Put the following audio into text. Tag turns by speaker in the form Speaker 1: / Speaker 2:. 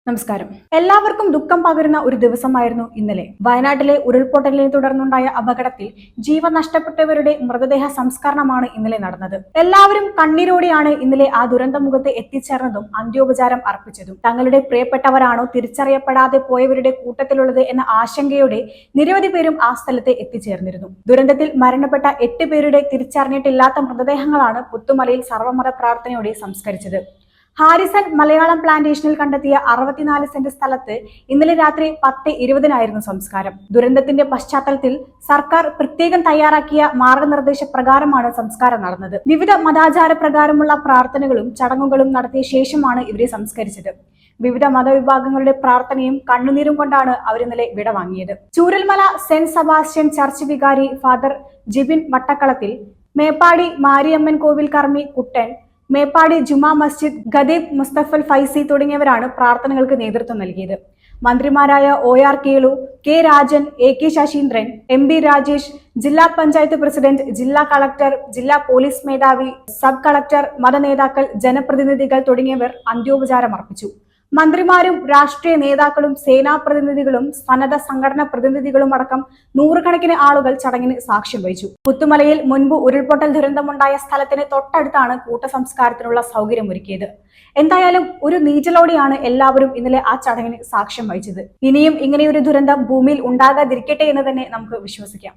Speaker 1: നമസ്കാരം. എല്ലാവർക്കും ദുഃഖം പകരുന്ന ഒരു ദിവസമായിരുന്നു ഇന്നലെ. വയനാട്ടിലെ ഉരുൾപൊട്ടലിനെ തുടർന്നുണ്ടായ അപകടത്തിൽ ജീവൻ നഷ്ടപ്പെട്ടവരുടെ മൃതദേഹ സംസ്കരണമാണ് ഇന്നലെ നടന്നത്. എല്ലാവരും കണ്ണീരോടെയാണ് ഇന്നലെ ആ ദുരന്തമുഖത്ത് എത്തിച്ചേർന്നതും അന്ത്യോപചാരം അർപ്പിച്ചതും. തങ്ങളുടെ പ്രിയപ്പെട്ടവരാണോ തിരിച്ചറിയപ്പെടാതെ പോയവരുടെ കൂട്ടത്തിലുള്ളത് എന്ന ആശങ്കയോടെ നിരവധി പേരും ആ സ്ഥലത്ത് എത്തിച്ചേർന്നിരുന്നു. ദുരന്തത്തിൽ മരണപ്പെട്ട 8 പേരുടെ തിരിച്ചറിഞ്ഞിട്ടില്ലാത്ത മൃതദേഹങ്ങളാണ് പുത്തുമലയിൽ സർവ്വമത പ്രാർത്ഥനയോടെ സംസ്കരിച്ചത്. ഹാരിസൺ മലയാളം പ്ലാന്റേഷനിൽ കണ്ടെത്തിയ 64 സെന്റ് സ്ഥലത്ത് ഇന്നലെ രാത്രി 10:20 സംസ്കാരം. ദുരന്തത്തിന്റെ പശ്ചാത്തലത്തിൽ സർക്കാർ പ്രത്യേകം തയ്യാറാക്കിയ മാർഗനിർദ്ദേശ പ്രകാരമാണ് സംസ്കാരം നടന്നത്. വിവിധ മതാചാര പ്രകാരമുള്ള പ്രാർത്ഥനകളും ചടങ്ങുകളും നടത്തിയ ശേഷമാണ് ഇവരെ സംസ്കരിച്ചത്. വിവിധ മതവിഭാഗങ്ങളുടെ പ്രാർത്ഥനയും കണ്ണുനീരും കൊണ്ടാണ് അവരിന്നലെ വിടവാങ്ങിയത്. ചൂരൽമല സെന്റ് സെബാസ്റ്റ്യൻ ചർച്ച് വികാരി ഫാദർ ജിബിൻ വട്ടക്കളത്തിൽ, മേപ്പാടി മാരിയമ്മൻ കോവിൽ കർമ്മി കുട്ടൻ, മേപ്പാടി ജുമാ മസ്ജിദ് ഖതീബ് മുസ്തഫൽ ഫൈസി തുടങ്ങിയവരാണ് പ്രാർത്ഥനകൾക്ക് നേതൃത്വം നൽകിയത്. മന്ത്രിമാരായ OR Kelu, K Rajan, AK Saseendran, MB Rajesh, ജില്ലാ പഞ്ചായത്ത് പ്രസിഡന്റ്, ജില്ലാ കളക്ടർ, ജില്ലാ പോലീസ് മേധാവി, സബ് കളക്ടർ, മതനേതാക്കൾ, ജനപ്രതിനിധികൾ തുടങ്ങിയവർ അന്ത്യോപചാരം അർപ്പിച്ചു. മന്ത്രിമാരും രാഷ്ട്രീയ നേതാക്കളും സേനാ പ്രതിനിധികളും സന്നദ്ധ സംഘടനാ പ്രതിനിധികളും അടക്കം നൂറുകണക്കിന് ആളുകൾ ചടങ്ങിന് സാക്ഷ്യം വഹിച്ചു. പുത്തുമലയിൽ മുൻപ് ഉരുൾപൊട്ടൽ ദുരന്തമുണ്ടായ സ്ഥലത്തിന് തൊട്ടടുത്താണ് കൂട്ടസംസ്കാരത്തിനുള്ള സൗകര്യമൊരുക്കിയത്. എന്തായാലും ഒരു നീറ്റലോടെയാണ് എല്ലാവരും ഇന്നലെ ആ ചടങ്ങിന് സാക്ഷ്യം വഹിച്ചത്. ഇനിയും ഇങ്ങനെയൊരു ദുരന്തം ഭൂമിയിൽ ഉണ്ടാകാതിരിക്കട്ടെ എന്ന് തന്നെ നമുക്ക് വിശ്വസിക്കാം.